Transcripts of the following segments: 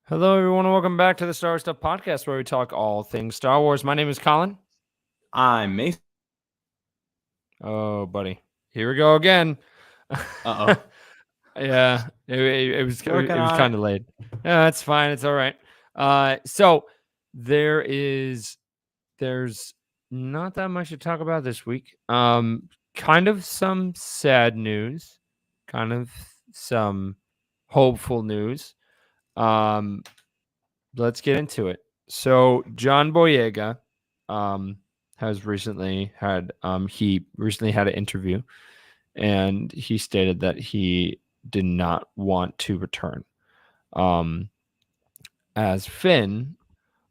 Hello, everyone, and welcome back to the Star Wars Stuff podcast, where we talk all things Star Wars. My name is Colin. I'm Mason. Oh, buddy, here we go again. Uh-oh. Yeah, it was Working it was on it. kind of late. Yeah, that's fine. It's all right. So there's not that much to talk about this week. Kind of some sad news, kind of some hopeful news. Um, let's get into it. So John Boyega has recently had he recently had an interview, and he stated that he did not want to return as Finn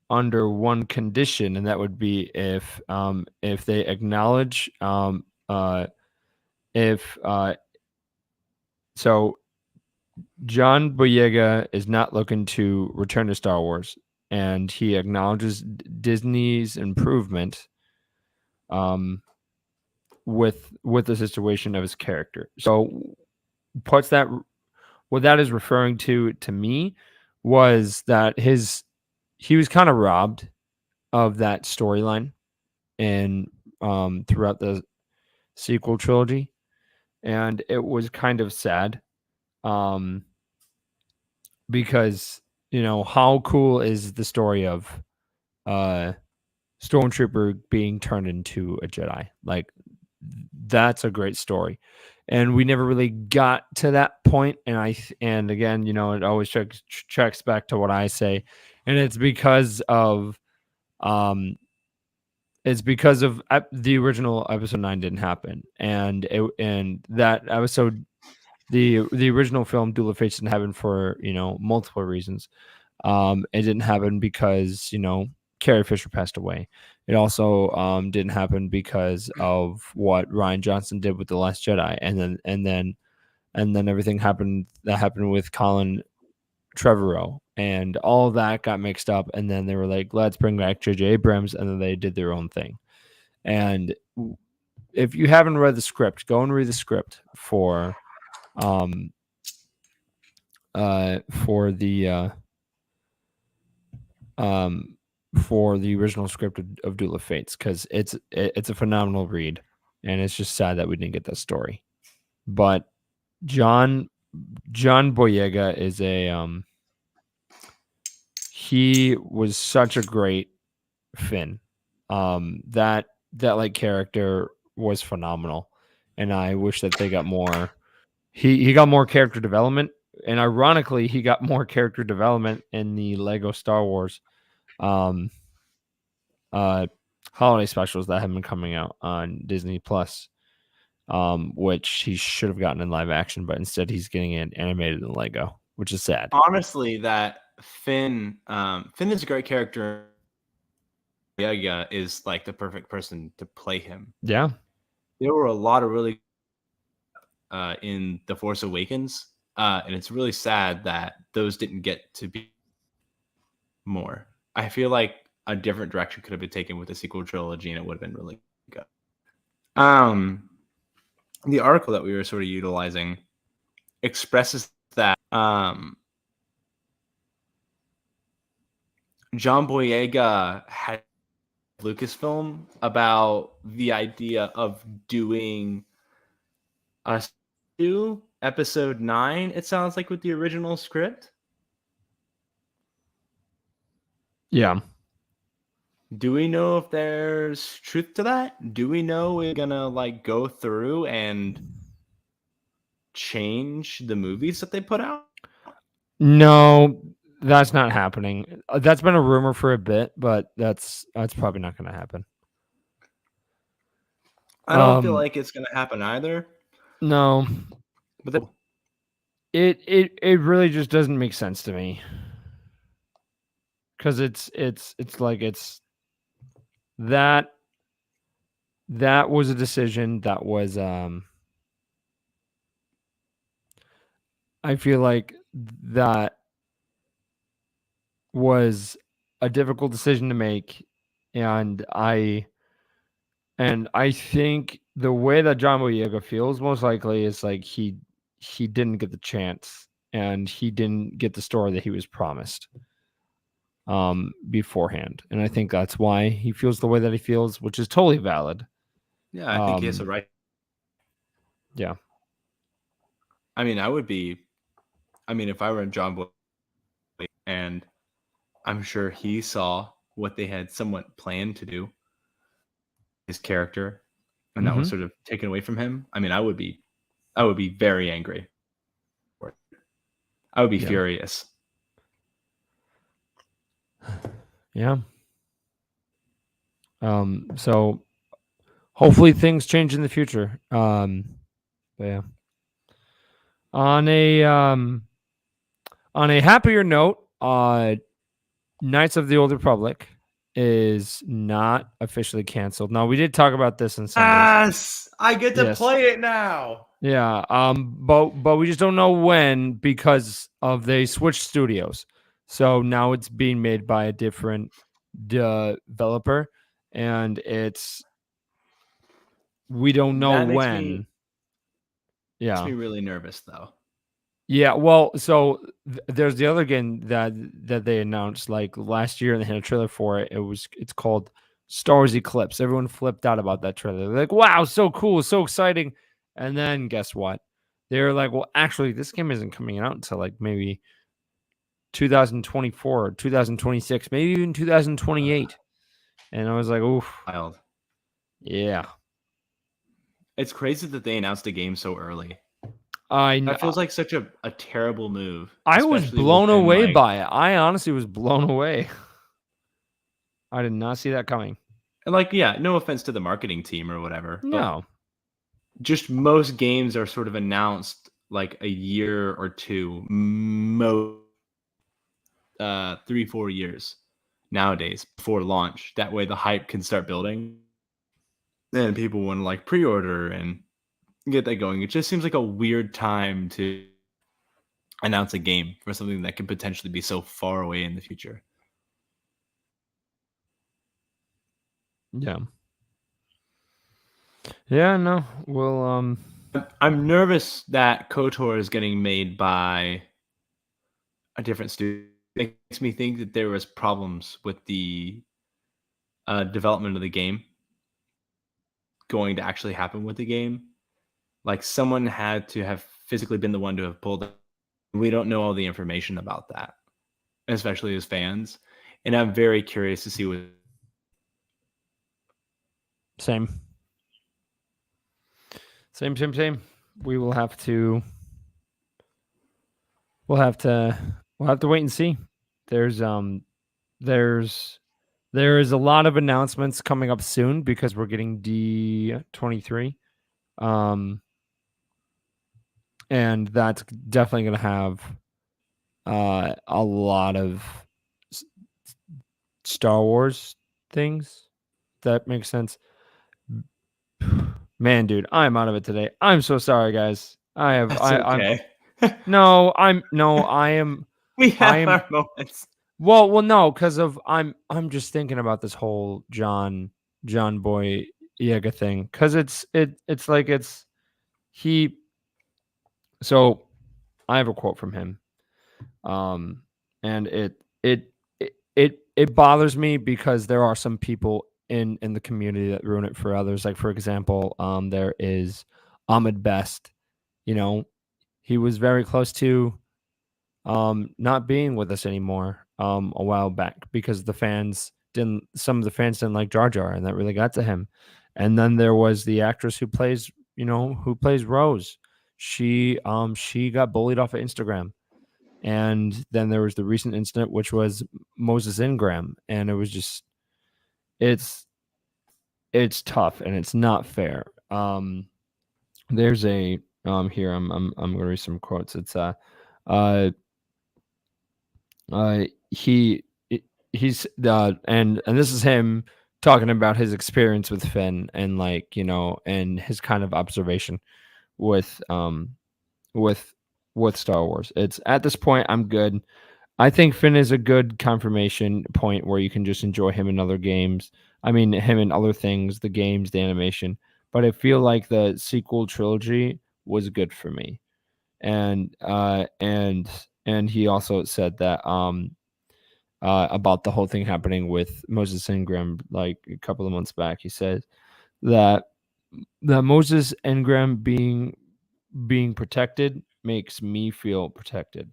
under one condition, and that would be if they acknowledge if so John Boyega is not looking to return to Star Wars, and he acknowledges Disney's improvement with the situation of his character. So puts that what that is referring to me was that he was kind of robbed of that storyline and throughout the sequel trilogy, and it was kind of sad because how cool is the story of uh Stormtrooper being turned into a Jedi? Like, that's a great story, and we never really got to that point. And again, it always checks back to what I say, and um it's because of the original episode 9 didn't happen, and that episode, the original film Duel of Fates, didn't happen for multiple reasons. It didn't happen because Carrie Fisher passed away. It also didn't happen because of what Ryan Johnson did with The Last Jedi, and then everything happened with Colin Trevorrow, and all of that got mixed up. And then they were like, let's bring back J.J. Abrams, and then they did their own thing. And if you haven't read the script, go and read the script um for the um, for the original script of Duel of Fates, because it's a phenomenal read, and it's just sad that we didn't get that story. But John John Boyega is he was such a great Finn. That like character was phenomenal, and I wish that they got more. He got more character development, and ironically, he got more character development in the Lego Star Wars um uh holiday specials that have been coming out on Disney Plus, which he should have gotten in live action, but instead he's getting it animated in Lego, which is sad. Honestly, that Finn is a great character. Boyega is like the perfect person to play him. Yeah. There were a lot of really in The Force Awakens, and it's really sad that those didn't get to be more. I feel like a different direction could have been taken with the sequel trilogy, and it would have been really good. The article that we were sort of utilizing expresses that John Boyega had Lucasfilm about the idea of doing a episode 9, it sounds like, with the original script. Yeah. Do we know if there's truth to that? Do we know we're gonna like go through and change the movies that they put out? No, that's not happening. That's been a rumor for a bit, but that's probably not going to happen. I don't feel like it's gonna happen either. No, But it really just doesn't make sense to me, because it's like that was a decision that was I feel like that was a difficult decision to make, and I think the way that John Boyega feels most likely is like he didn't get the chance, and he didn't get the story that he was promised beforehand. And I think that's why he feels the way that he feels, which is totally valid. Yeah, I think he has a right. Yeah. I mean, if I were John Boy, and I'm sure he saw what they had somewhat planned to do, his character, and that was sort of taken away from him. I mean, I would be very angry. I would be Yeah. furious. Yeah. So hopefully things change in the future. But yeah. On a happier note, Knights of the Old Republic is not officially canceled. Now we did talk about this in Sundays. Yes, I get to Yes. play it now. Yeah. But we just don't know when because of they switched studios. So now it's being made by a different developer, and we don't know That makes when. makes Yeah. me really nervous though. Yeah, well, so there's the other game that they announced like last year, and they had a trailer for it. It's called Star Wars Eclipse. Everyone flipped out about that trailer. They're like, "Wow, so cool, so exciting!" And then guess what? They're like, "Well, actually, this game isn't coming out until like maybe 2024, 2026, maybe even 2028." And I was like, "Oof, Wild. yeah." It's crazy that they announced a game so early. I That feels like such a terrible move. I was especially blown within, away like, by it. I honestly was blown away. I did not see that coming. and like, yeah, no offense to the marketing team or whatever, but No. just most games are sort of announced like a year or two, 3-4 years nowadays before launch. That way the hype can start building. Then people want to like pre-order and get that going. It just seems like a weird time to announce a game for something that could potentially be so far away in the future. Yeah. Yeah, no. Well, I'm nervous that KOTOR is getting made by a different studio. It makes me think that there was problems with the development of the game going to actually happen with the game. Like someone had to have physically been the one to have pulled it. We don't know all the information about that, especially as fans. And I'm very curious to see what. same. Same. We will have to we'll have to wait and see. There's there is a lot of announcements coming up soon because we're getting D23. And that's definitely going to have a lot of Star Wars things. That makes sense. Man, dude, I'm out of it today. I'm so sorry, guys. That's okay. I am. We I have am. our moments. Well, no, because of I'm just thinking about this whole John Boyega thing because it's like he. So I have a quote from him, and it bothers me because there are some people in the community that ruin it for others. Like for example, there is Ahmed Best. You know, he was very close to not being with us anymore a while back because some of the fans didn't like Jar Jar, and that really got to him. And then there was the actress who plays Rose. She got bullied off of Instagram. And then there was the recent incident, which was Moses Ingram, and it was just it's tough and it's not fair. There's a here I'm gonna read some quotes. It's uh he he's and this is him talking about his experience with Finn and like and his kind of observation with with Star Wars. It's at this point I'm good. I think Finn is a good confirmation point where you can just enjoy him in other games. I mean, him in other things, the games, the animation. But I feel like the sequel trilogy was good for me. and he also said that about the whole thing happening with Moses Ingram like a couple of months back. He said that Moses Ingram being protected makes me feel protected.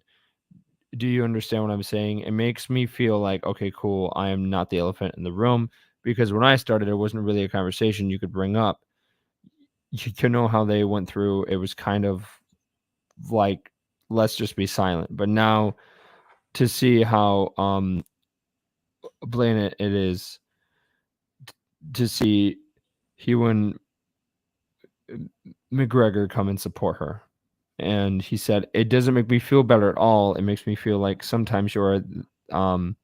Do you understand what I'm saying? It makes me feel like, okay, cool, I am not the elephant in the room, because when I started, it wasn't really a conversation you could bring up. You know how they went through, it was kind of like, let's just be silent. But now to see how blatant it is, to see Ewan McGregor come and support her. And he said, it doesn't make me feel better at all. It makes me feel like sometimes you're um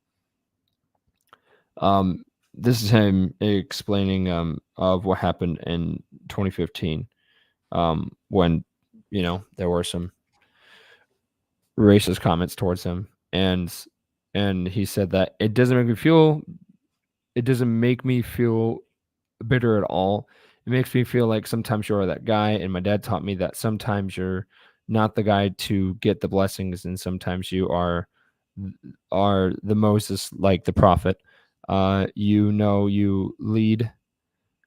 um this is him explaining of what happened in 2015, when there were some racist comments towards him. And he said that it doesn't make me feel bitter at all. It makes me feel like sometimes you're that guy, and my dad taught me that sometimes you're not the guy to get the blessings, and sometimes you are the Moses, like the prophet. You lead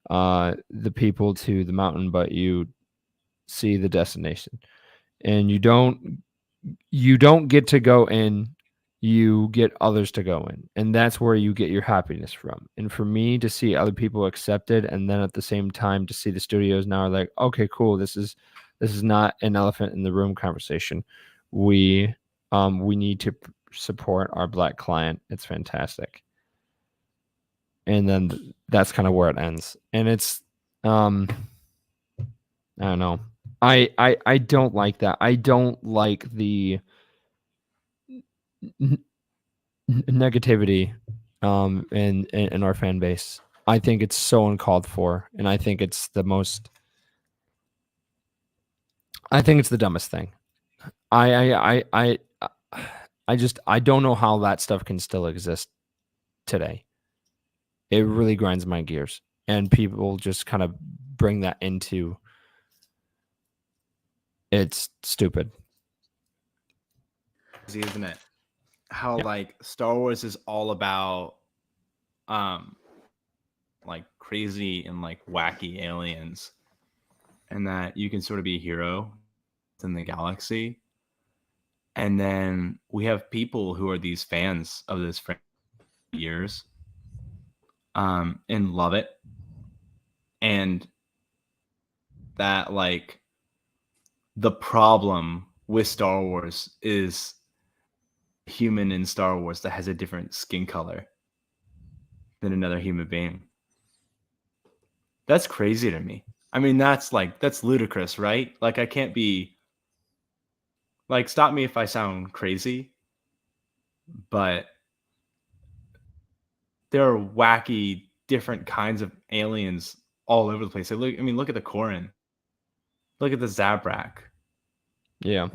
the people to the mountain, but you see the destination, and you don't get to go in, you get others to go in, and that's where you get your happiness from. And for me to see other people accepted, and then at the same time to see the studios now are like, okay, cool, this is not an elephant in the room conversation. We need to support our black client. It's fantastic. And then that's kind of where it ends, and it's I don't know. I don't like that. I don't like the negativity in our fan base. I think it's so uncalled for, and I think it's the dumbest thing. I don't know how that stuff can still exist today. It really grinds my gears, and people just kind of bring that into, it's stupid. Isn't it? How Yeah. like Star Wars is all about like crazy and like wacky aliens, and that you can sort of be a hero in the galaxy. And then we have people who are these fans of this for years, and love it. And that like the problem with Star Wars is human in Star Wars that has a different skin color than another human being. That's crazy to me. I mean, that's ludicrous, right? Like, I can't be like, stop me if I sound crazy, but there are wacky, different kinds of aliens all over the place. Look at the Corrin, look at the Zabrak. Yeah.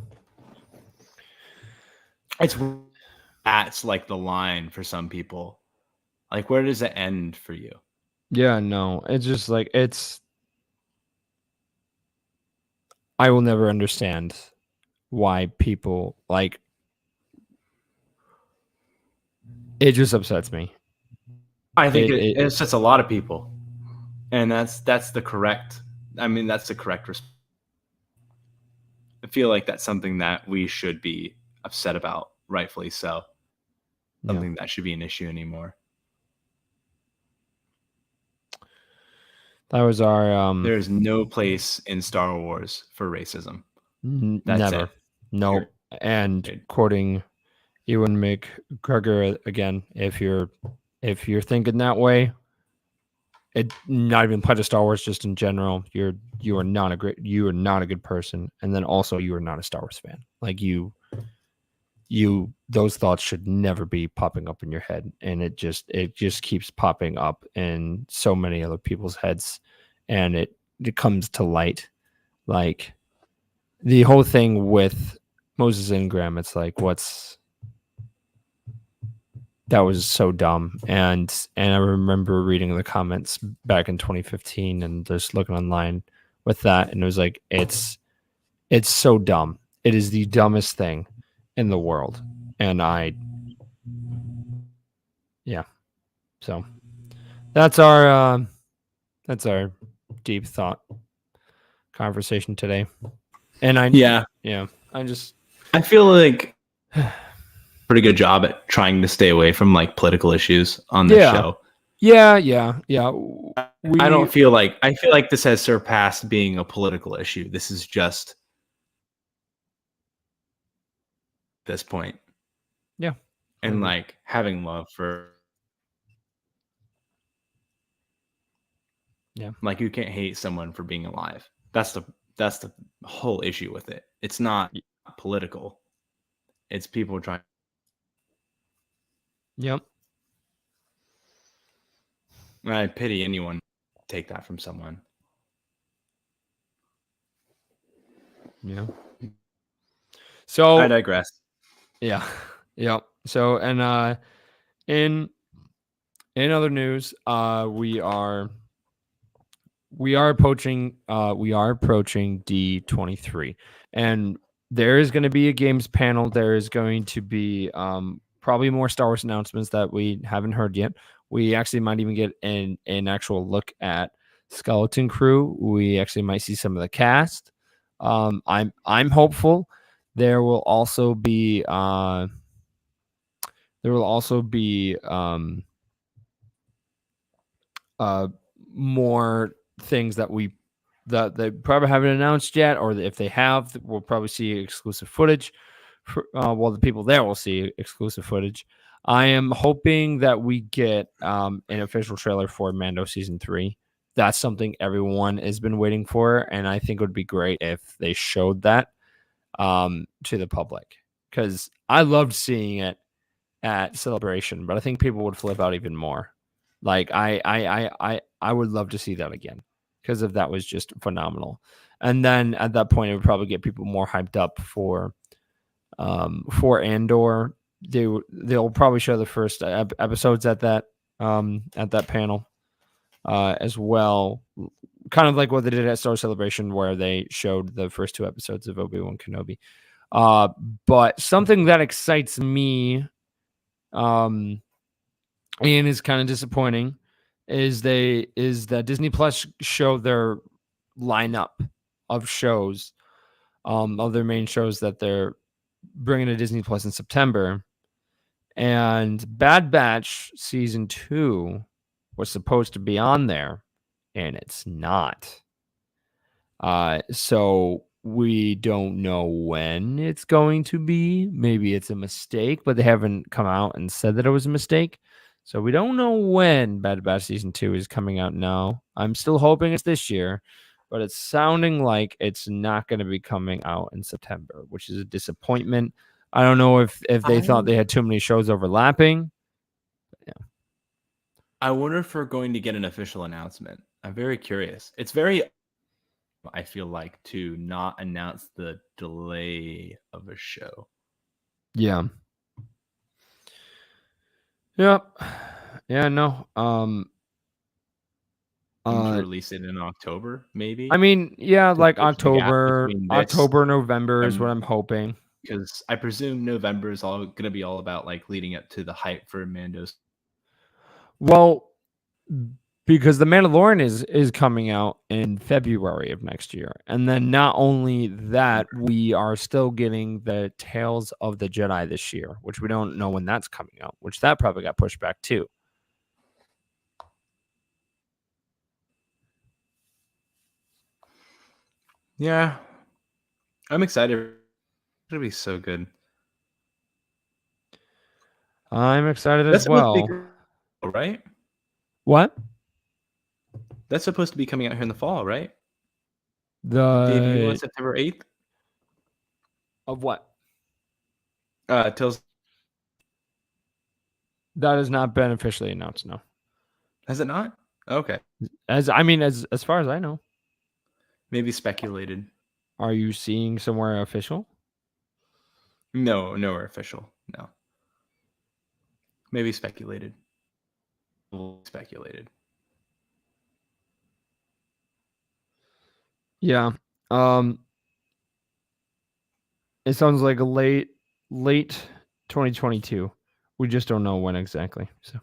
That's like the line for some people. Like, where does it end for you? Yeah, no. It's just like I will never understand why people like it. Just upsets me. I think It it upsets a lot of people, and that's the correct. I mean, that's the correct response. I feel like that's something that we should be upset about, rightfully so. yeah. Something that should be an issue anymore. That was our There is no place in Star Wars for racism. That's never. it. Nope. And quoting Ewan McGregor again, if you're thinking that way, it not even part of Star Wars, just in general, you are not a good person, and then also you are not a Star Wars fan. Like you those thoughts should never be popping up in your head, and it just keeps popping up in so many other people's heads, and it comes to light. Like the whole thing with Moses Ingram, it's like that was so dumb. And I remember reading the comments back in 2015 and just looking online with that, and it was like it's so dumb. it is the dumbest thing in the world. And yeah. So that's our deep thought conversation today. And Yeah, yeah, I just, I feel like pretty good job at trying to stay away from like political issues on this yeah, show. yeah. I We, don't feel like I feel like this has surpassed being a political issue. This is just this point, yeah, I and agree. like having love for Yeah, like you can't hate someone for being alive. That's the whole issue with it. It's not y- political. It's people trying. yep, I pity anyone take that from someone. yeah. I So digress. yeah, yep. So and in in other news, we are approaching D23, and there is going to be a games panel. There is going to be probably more Star Wars announcements that we haven't heard yet. We actually might even get an actual look at Skeleton Crew. We actually might see some of the cast. I'm hopeful. There will also be there will also be uh, more things that they probably haven't announced yet, or if they have, we'll probably see exclusive footage. Well, the people there will see exclusive footage. I am hoping that we get an official trailer for Mando season 3. That's something everyone has been waiting for, and I think it would be great if they showed that to the public, because I loved seeing it at Celebration, but I think people would flip out even more. Like I would love to see that again, because if that was just phenomenal. And then at that point, it would probably get people more hyped up for Andor. They'll probably show the first episodes at that panel as well, kind of like what they did at Star Wars Celebration, where they showed the first 2 episodes of Obi-Wan Kenobi. Uh, but something that excites me, um, and is kind of disappointing, is that Disney Plus showed their lineup of shows, of their main shows that they're bringing to Disney Plus in September. And Bad Batch season 2 was supposed to be on there, and it's not. So we don't know when it's going to be. Maybe it's a mistake, but they haven't come out and said that it was a mistake. So we don't know when Bad Batch season 2 is coming out now. I'm still hoping it's this year, but it's sounding like it's not going to be coming out in September, which is a disappointment. I don't know if they thought I they had too many shows overlapping. Yeah. I wonder if we're going to get an official announcement. I'm very curious. It's very I feel like to not announce the delay of a show Yeah. Yep. Yeah, no. and to Uh release it in October, I maybe mean, yeah, to like bridge the gap between this October, November is what and I'm hoping. because I presume November is all going to be all about like leading up to the hype for Mando's. Well, because The Mandalorian is coming out in February of next year. And then not only that, we are still getting the Tales of the Jedi this year, which we don't know when that's coming out, which that probably got pushed back too. Yeah, I'm excited. It's gonna be so good. I'm excited as That's supposed to be well. good, right? What? That's supposed to be coming out here in the fall, right? Debut on The September 8th. of what? Tells That has not been officially announced, no. has it not? Okay, As far as I know. maybe speculated. Are you seeing somewhere official? No, nowhere official. No, maybe speculated. Speculated. Yeah. Um It sounds like a late 2022. We just don't know when exactly. So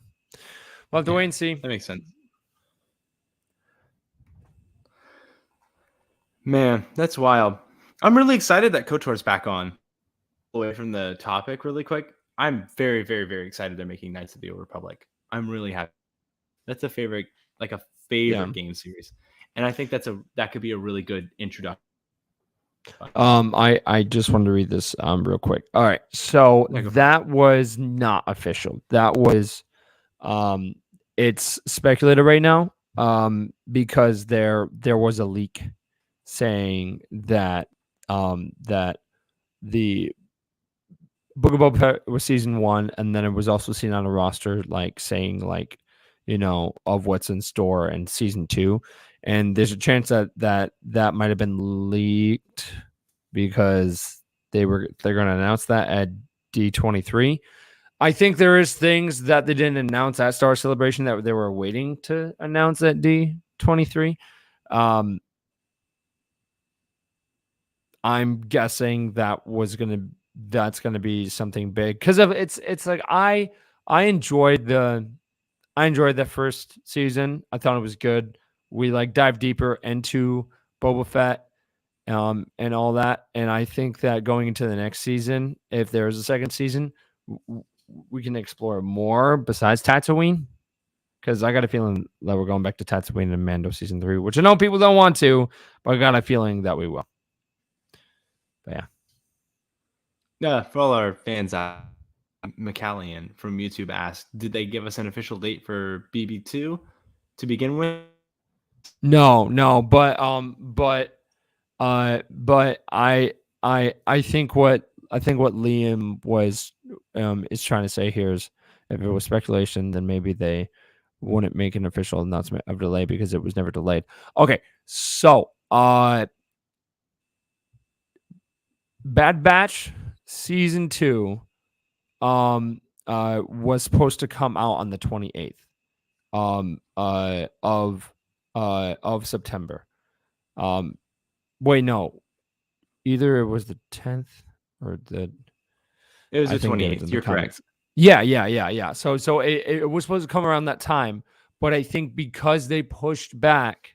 we'll have to Yeah, wait and see. that makes sense. Man, that's wild. I'm really excited that KOTOR's back on. Away from the topic really quick. I'm very, very, very excited they're making Knights of the Old Republic. I'm really happy. That's a favorite, like a Yeah. favorite game series. And I think that could be a really good introduction. I just wanted to read this real quick. All right. So Yeah, go for it. that was not official. That was um it's speculated right now because there was a leak saying that that the Book of Boba Fett was season 1, and then it was also seen on a roster like saying like, of what's in store in season 2, and there's a chance that might have been leaked because they're going to announce that at D23. I think there is things that they didn't announce at Star Celebration that they were waiting to announce at D23. Um, I'm guessing that's gonna be something big because of it's like I enjoyed the first season. I thought it was good. We like dive deeper into Boba Fett and all that, and I think that going into the next season, if there is a second season, we can explore more besides Tatooine. Because I got a feeling that we're going back to Tatooine in Mando season 3, which I know people don't want to, but I got a feeling that we will. But yeah. Yeah, for all our fans out, McCallion from YouTube asked, did they give us an official date for BB2 to begin with? No, but I think what Liam was is trying to say here is if it was speculation, then maybe they wouldn't make an official announcement of delay because it was never delayed. Okay, so Bad Batch season 2 was supposed to come out on the 28th of September. Wait, no. Either it was the 10th or It was I the think David's 28th. in the You're comments. correct. Yeah. So it was supposed to come around that time, but I think because they pushed back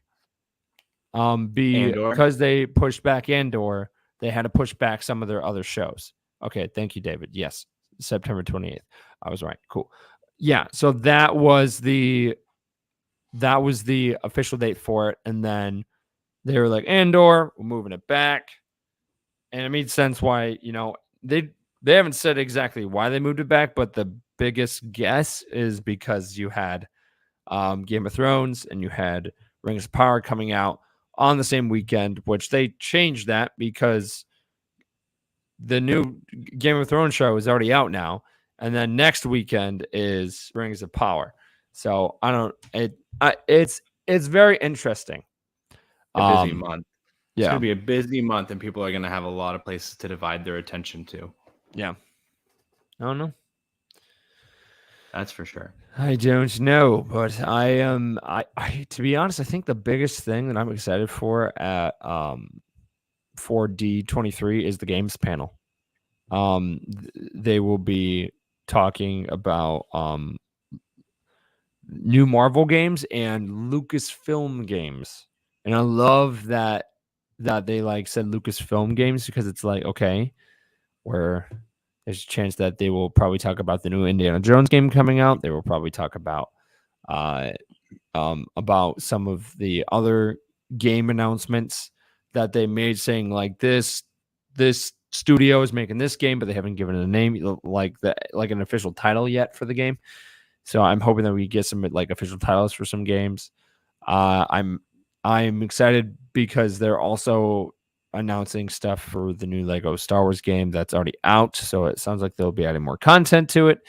Andor. because they pushed back Andor, they had to push back some of their other shows. Okay, thank you, David. Yes, September 28th. I was right. Cool. Yeah, so that was the official date for it, and then they were like, Andor, we're moving it back. And it made sense why, they haven't said exactly why they moved it back, but the biggest guess is because you had Game of Thrones and you had Rings of Power coming out on the same weekend, which they changed that because the new Game of Thrones show is already out now, and then next weekend is Rings of Power. So I don't it's very interesting. A busy month. It's Yeah, going to be a busy month, and people are going to have a lot of places to divide their attention to. yeah. I don't know. That's for sure. I don't know, but I to be honest, I think the biggest thing that I'm excited for at 4D23 is the games panel. They will be talking about new Marvel games and Lucasfilm games. And I love that they like said Lucasfilm games because it's like, okay, where there's a chance that they will probably talk about the new Indiana Jones game coming out. They will probably talk about some of the other game announcements that they made, saying like this studio is making this game, but they haven't given it a name, like an official title yet for the game. So I'm hoping that we get some like official titles for some games. I'm excited because they're also announcing stuff for the new Lego Star Wars game that's already out. So it sounds like they'll be adding more content to it.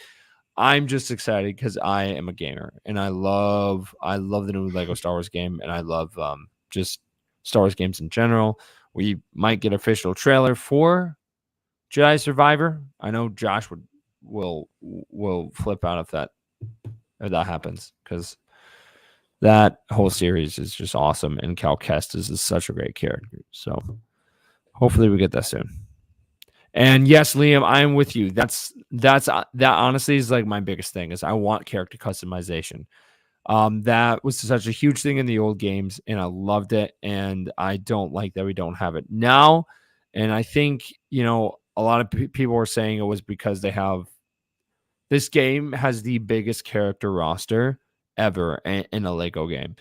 I'm just excited because I am a gamer and I love the new Lego Star Wars game, and I love just Star Wars games in general. We might get official trailer for Jedi Survivor. I know Josh will flip out if that happens because that whole series is just awesome, and Cal Kestis is such a great character. So hopefully we get that soon. And yes, Liam, I am with you. That honestly is like my biggest thing is I want character customization. That was such a huge thing in the old games, and I loved it. And I don't like that we don't have it now. And I think a lot of people were saying it was because they have this game has the biggest character roster ever in a Lego game,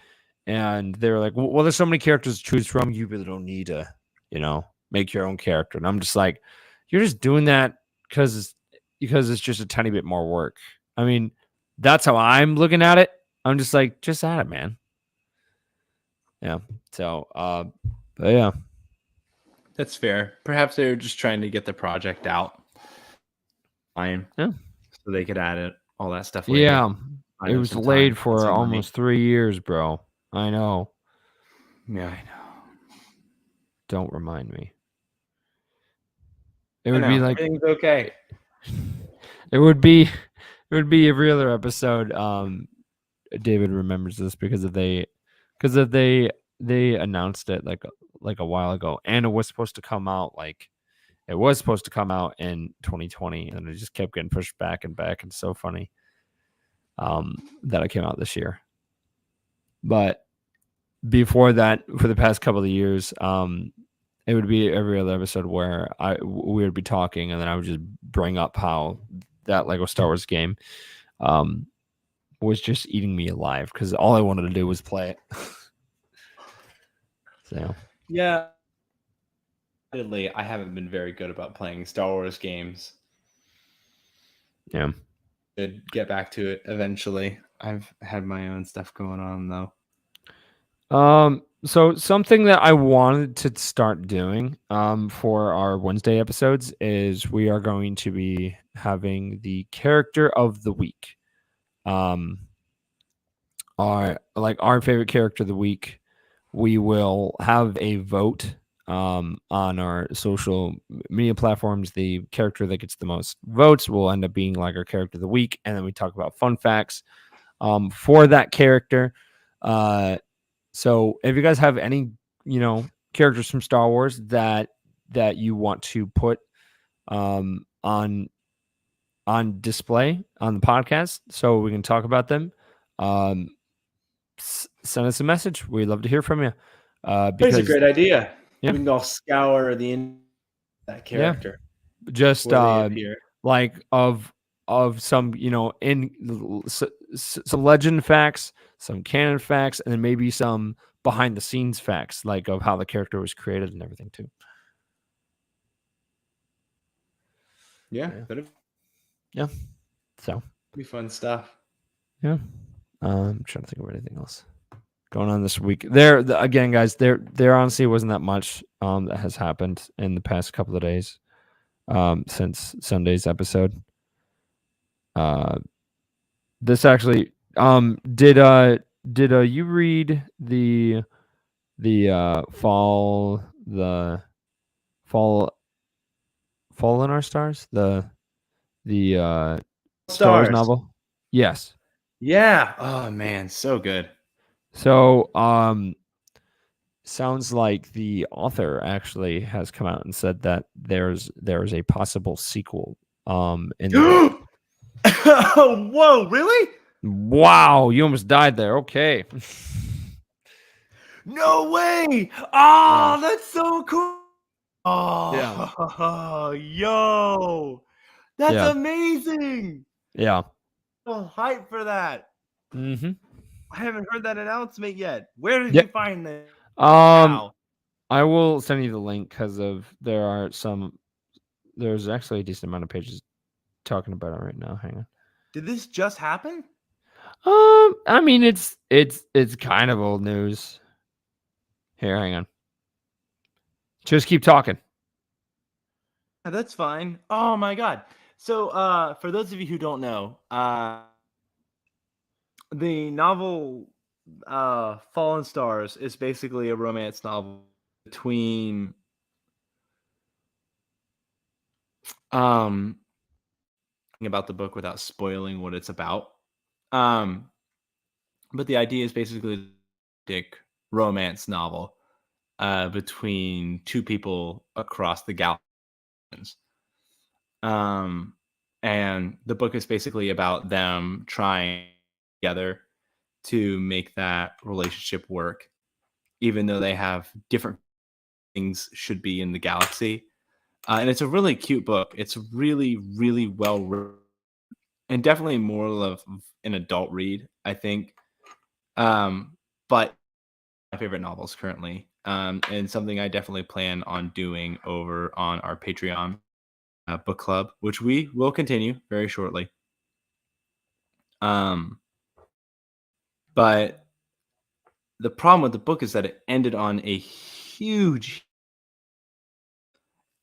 and they're like, well, there's so many characters to choose from. You really don't need to, make your own character. And I'm just like, you're just doing that because it's just a tiny bit more work. I mean, that's how I'm looking at it. I'm just like, just add it, man. Yeah. So, but yeah. That's fair. Perhaps they were just trying to get the project out. Fine. Yeah. So they could add it, all that stuff later. Yeah. I It know was some time delayed and for some money. almost 3 years, bro. I know. Yeah, I know. Don't remind me. It I would know. be like Everything's okay. it would be every other episode. David remembers this because if they announced it like a while ago, and it was supposed to come out in 2020, and it just kept getting pushed back and back. And so funny that it came out this year. But before that, for the past couple of years, it would be every other episode where we would be talking, and then I would just bring up how that Lego Star Wars game was just eating me alive because all I wanted to do was play it. So Yeah. Admittedly, I haven't been very good about playing Star Wars games. yeah. Could get back to it eventually. I've had my own stuff going on though. So something that I wanted to start doing for our Wednesday episodes is we are going to be having the character of the week. Our favorite character of the week. We will have a vote on our social media platforms. The character that gets the most votes will end up being like our character of the week, and then we talk about fun facts for that character. So if you guys have any, characters from Star Wars that you want to put on display on the podcast, so we can talk about them, send us a message. We'd love to hear from you. That's a great idea. Yeah. We can all scour that character. Just where they appear. like of some some legend facts, some canon facts, and then maybe some behind the scenes facts, like of how the character was created and everything too. Yeah. Yeah. So Be fun stuff. yeah. I'm trying to think of anything else going on this week. Again, guys, there honestly wasn't that much that has happened in the past couple of days since Sunday's episode. This actually did you read the fall in our stars, the Star Wars novel? Yes. Yeah. Oh man, so good. So sounds like the author actually has come out and said that there's a possible sequel in the book. Whoa, really? Wow, you almost died there. Okay. No way! Oh, that's so cool. Yeah. Yo, that's Yeah. amazing. Yeah. Oh, hype for that. Mm-hmm. I haven't heard that announcement yet. Where did Yep. you find this? I will send you the link because there's actually a decent amount of pages talking about it right now. Hang on. Did this just happen? I mean it's kind of old news. Here, hang on. Just keep talking. That's fine. Oh my god. So for those of you who don't know, the novel Fallen Stars is basically a romance novel between about the book without spoiling what it's about. But the idea is basically a dick romance novel between two people across the galaxy. And the book is basically about them trying together to make that relationship work, even though they have different things should be in the galaxy. And it's a really cute book. It's really, really well written and definitely more of an adult read, I think. But my favorite novels currently, and something I definitely plan on doing over on our Patreon book club, which we will continue very shortly. Um, but the problem with the book is that it ended on a huge,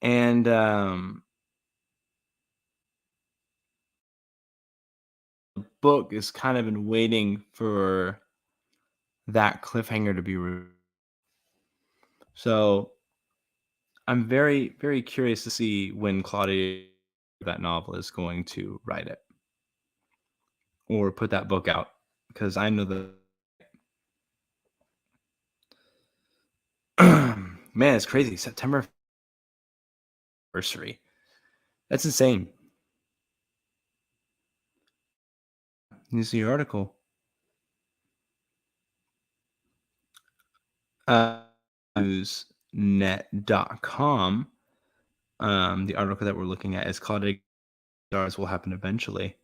and the book is kind of been waiting for that cliffhanger to be so I'm very, very curious to see when Claudia, that novel, is going to write it or put that book out, because I know the man, it's crazy. September anniversary. That's insane. You see your article. Newsnet.com. The article that we're looking at is called "Stars Will Happen Eventually,"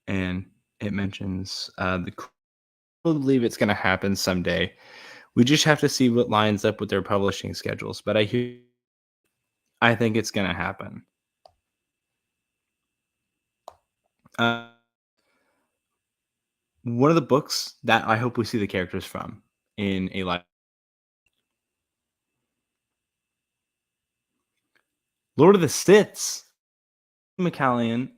and it mentions the. I believe it's going to happen someday. We just have to see what lines up with their publishing schedules. But I think it's going to happen. One of the books that I hope we see the characters from in a live Lord of the Siths. McCallion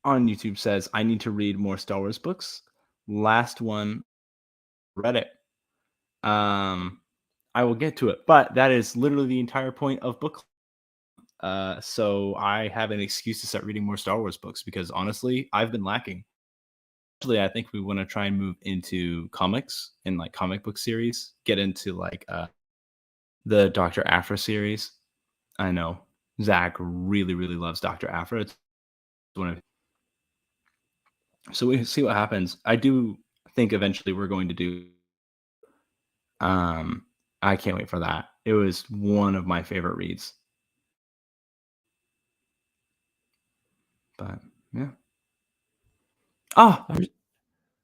on YouTube says, I need to read more Star Wars books. Last one, read it. I will get to it, but that is literally the entire point of book. So I have an excuse to start reading more Star Wars books because honestly, I've been lacking. Actually, I think we want to try and move into comics and like comic book series, get into like the Dr. Aphra series. I know Zach really, really loves Dr. Aphra. It's one of so we see what happens. I do think eventually we're going to do. I can't wait for that. It was one of my favorite reads. But yeah. Oh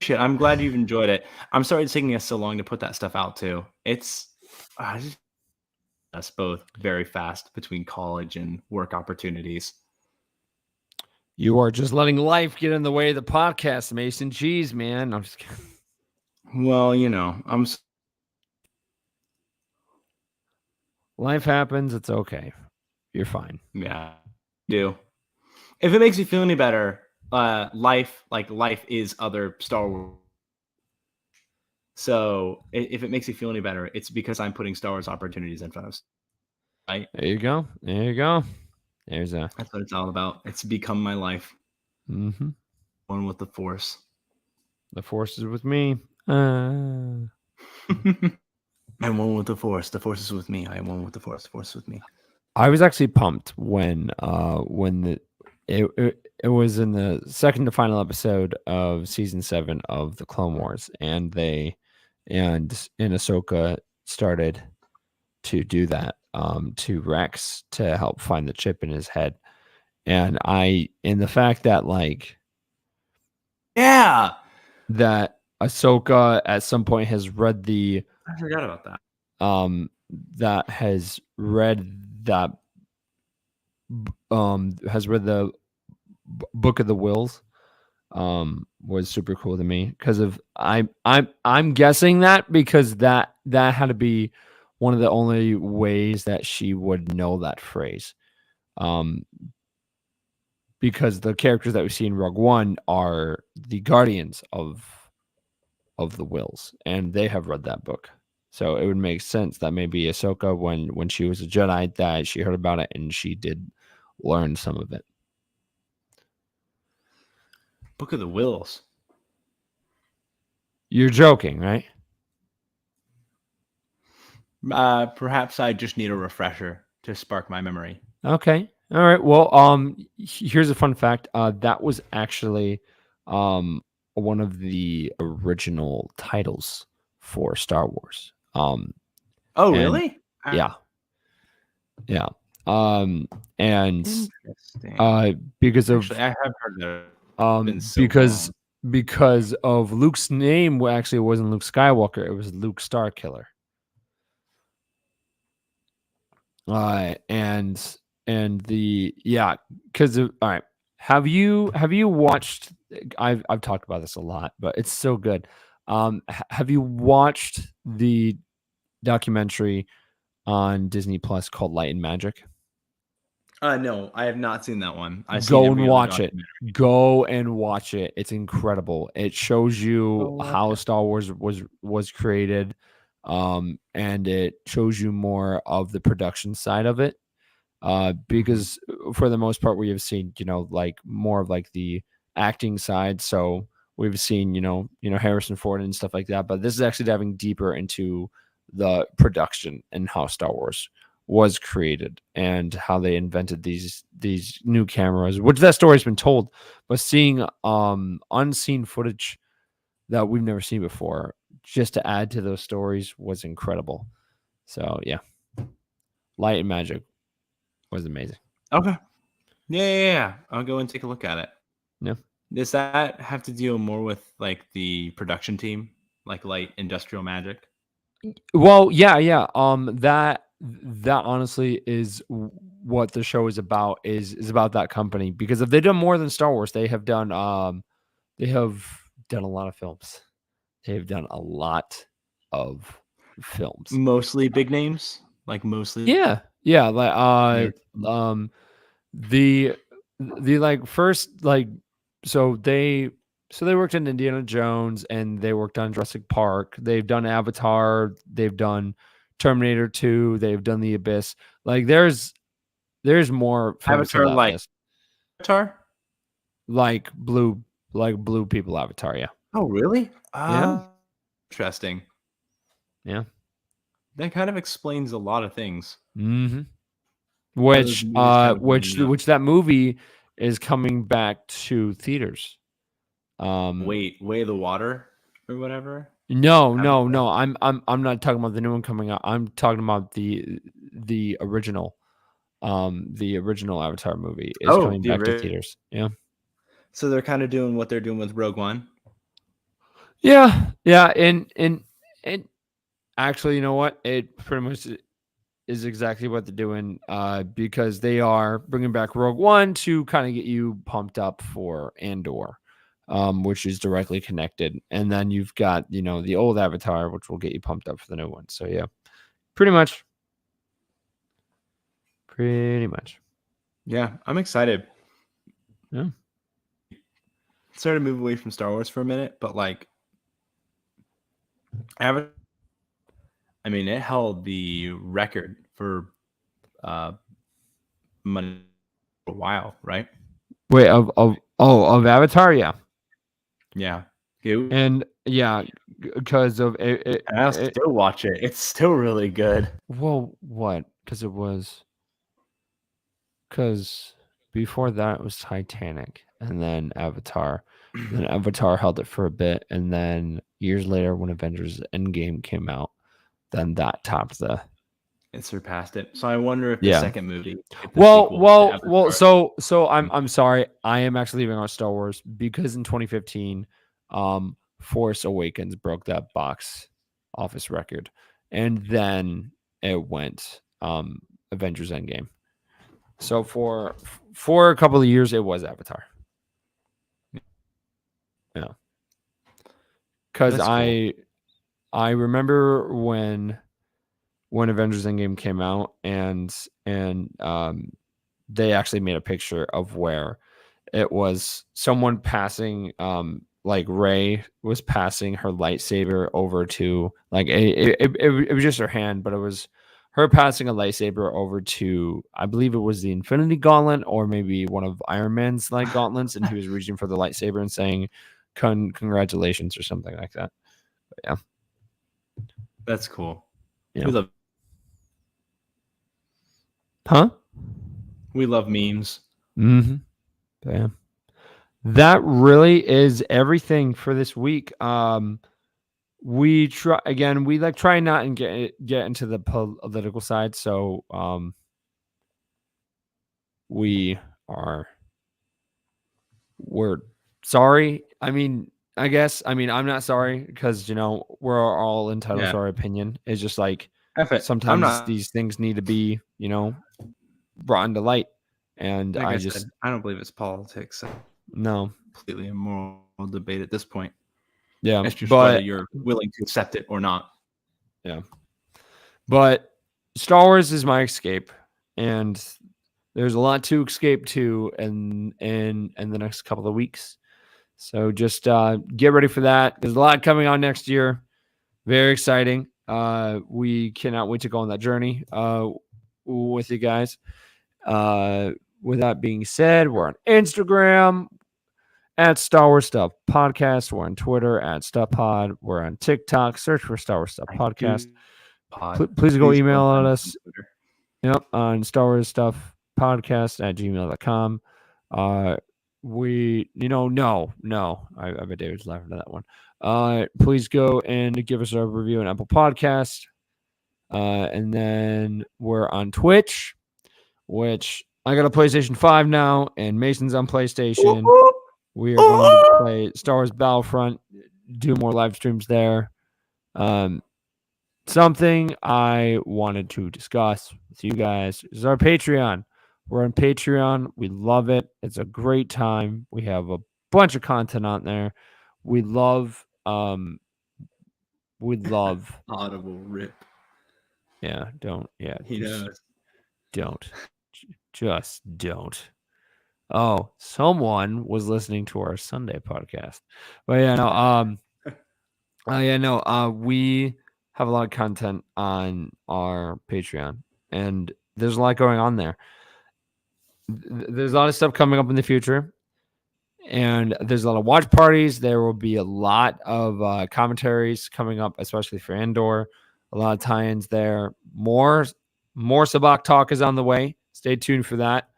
shit! I'm glad you've enjoyed it. I'm sorry it's taking us so long to put that stuff out too. It's us both very fast between college and work opportunities. You are just letting life get in the way of the podcast, Mason. Jeez, man. I'm just kidding. Well, you know, Life happens. It's okay. You're fine. Yeah, do. If it makes you feel any better, life is other Star Wars. So if it makes you feel any better, it's because I'm putting Star Wars opportunities in front of us. Right? There you go. There you go. There's a. That's what it's all about. It's become my life. Mm-hmm. One with the Force. The Force is with me. I'm one with the Force. The Force is with me. I am one with the Force. The Force is with me. I was actually pumped when it was in the second to final episode of season 7 of the Clone Wars, and Ahsoka started to do that to Rex to help find the chip in his head, and the fact that Yeah, that Ahsoka at some point has read I forgot about that. That has read that has read the Book of the Wills was super cool to me because of I'm guessing that because that had to be one of the only ways that she would know that phrase, because the characters that we see in Rogue One are the guardians of the Wills, and they have read that book. So it would make sense that maybe Ahsoka, when she was a Jedi, that she heard about it and she did learn some of it. Book of the Wills. You're joking, right? Perhaps I just need a refresher to spark my memory. Okay. All right. Well, here's a fun fact. That was actually um one of the original titles for Star Wars. Oh, And really? yeah, yeah. Um, and Interesting. because Actually, of I have heard that. It's been so because long. of Luke's name, actually wasn't Luke Skywalker. It was Luke Starkiller. And the yeah, because all right. Have you watched? I've talked about this a lot, but it's so good. Have you watched the documentary on Disney Plus called Light and Magic? No, I have not seen that one. I've seen Go and every other watch it. documentary. Go and watch it. It's incredible. It shows you Go watch how it. Star Wars was created, and it shows you more of the production side of it. Mhm. Because for the most part, we have seen, like more of like the acting side. So we've seen, Harrison Ford and stuff like that. But this is actually diving deeper into the production and how Star Wars was created and how they invented these new cameras, which that story's been told, but seeing unseen footage that we've never seen before just to add to those stories was incredible. So yeah, Light and Magic was amazing. Okay. Yeah. I'll go and take a look at it. Yeah. Does that have to deal more with like the production team, like Light Industrial Magic? Well, yeah, yeah. That honestly is what the show is about. Is about that company because if they've done more than Star Wars, they have done a lot of films. They've done a lot of films. Mostly big names, like mostly. Yeah, yeah. Like Never. the like first like so they so they worked in Indiana Jones and they worked on Jurassic Park. They've done Avatar, they've done Terminator 2, they've done The Abyss. Like there's more films to Avatar, that like list. Avatar. Like blue people Avatar, yeah. Oh, really? Yeah. Interesting. Yeah. That kind of explains a lot of things. Mhm. Why those movies kind of blowing up. Which that movie is coming back to theaters. Um Wait, Way of the Water or whatever. No, no, Avatar. no. I'm not talking about the new one coming out. I'm talking about the original. The original Avatar movie is Oh, coming the back to original. theaters. Yeah. So they're kind of doing what they're doing with Rogue One. Yeah. Yeah. And actually, you know what? It pretty much is exactly what they're doing. Because they are bringing back Rogue One to kind of get you pumped up for Andor. Which is directly connected, and then you've got the old Avatar, which will get you pumped up for the new one. So yeah, pretty much. Pretty much. Yeah, I'm excited. Yeah. Started to move away from Star Wars for a minute, but like Avatar, I mean, it held the record for uh money for a while, right? Wait, of Avatar, yeah. Yeah. It, And yeah, because of and I'll it still watch it. It's still really good. well, what? Because before that it was Titanic and then Avatar. And then Avatar held it for a bit, and then years later when Avengers Endgame came out, then that topped the It surpassed it. So I wonder if the yeah. second movie, if the Well, sequel to well, well. Avatar. So I'm sorry. I am actually leaving out Star Wars because in 2015, Force Awakens broke that box office record, and then it went Avengers Endgame. So for a couple of years, it was Avatar. Yeah, because That's cool. I remember when Avengers Endgame came out, and they actually made a picture of where it was someone passing like Ray was passing her lightsaber over to like it was just her hand, but it was her passing a lightsaber over to, I believe it was the Infinity Gauntlet or maybe one of Iron Man's like gauntlets, and he was reaching for the lightsaber and saying congratulations or something like that. But yeah. That's cool. Yeah. We love Huh? We love memes. Mm-hmm. Yeah. That really is everything for this week. We try again. We like try not and get into the political side. So we are we're sorry. I mean, I guess. I mean, I'm not sorry because we're all entitled Yeah. to our opinion. It's just like F it. I'm sometimes not. these things need to be brought into light, and Like I I just said, I don't believe it's politics. no. Completely immoral debate at this point. Yeah, It's just whether but you're willing to accept it or not. yeah, but Star Wars is my escape, and there's a lot to escape to in the next couple of weeks. So just get ready for that. There's a lot coming on next year. Very exciting. We cannot wait to go on that journey with you guys. With that being said, we're on Instagram at Star Wars Stuff Podcast. We're on Twitter at Stuff Pod. We're on TikTok. Search for Star Wars Stuff I Podcast. do pod. Please go email find at me us. on Twitter. Yep, on Star Wars Stuff Podcast at gmail.com. No. I bet David's laughing at that one. Please go and give us a review on Apple Podcast. And then we're on Twitch, which I got a PlayStation 5 now, and Mason's on PlayStation. We are going to play Star Wars Battlefront, do more live streams there. Something I wanted to discuss with you guys is our Patreon. We're on Patreon. We love it. It's a great time. We have a bunch of content on there. We love Audible rip. Yeah, don't. Yeah, He knows. don't. Just don't. Oh, someone was listening to our Sunday podcast. But yeah, no, we have a lot of content on our Patreon, and there's a lot going on there. There's a lot of stuff coming up in the future, and there's a lot of watch parties. There will be a lot of commentaries coming up, especially for Andor. A lot of tie-ins there. More Sabak talk is on the way. Stay tuned for that.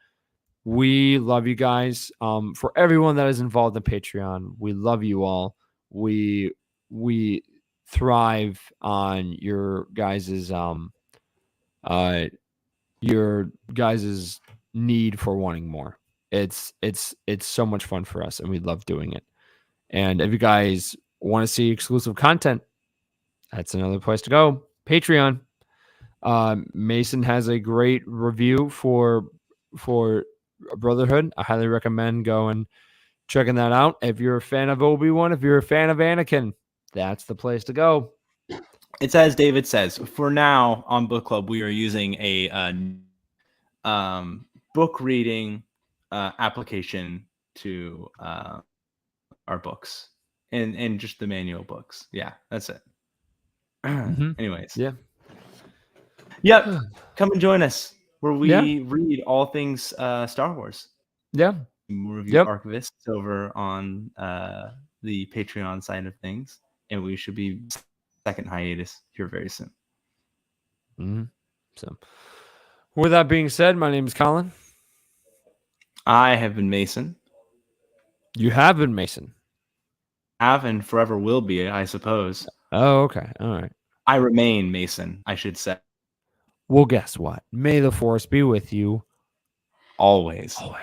We love you guys. For everyone that is involved in Patreon, we love you all. We thrive on your guys's need for wanting more. It's so much fun for us, and we love doing it. And if you guys want to see exclusive content, that's another place to go. Patreon. Mason has a great review for Brotherhood. I highly recommend going checking that out. If you're a fan of Obi-Wan, if you're a fan of Anakin, that's the place to go. It's as David says. For now, on Book Club, we are using a book reading application to our books and just the manual books. Yeah, that's it. Anyways, Yeah. Yep. Come and join us where we read all things Star Wars. Yeah. Review Archivists over on the Patreon side of things, and we should be second hiatus here very soon. So, with that being said, my name is Colin. I have been Mason. You have been Mason. Have and forever will be, I suppose. Oh, okay. All right. I remain Mason, I should say. Well, guess what? May the Force be with you always. Always.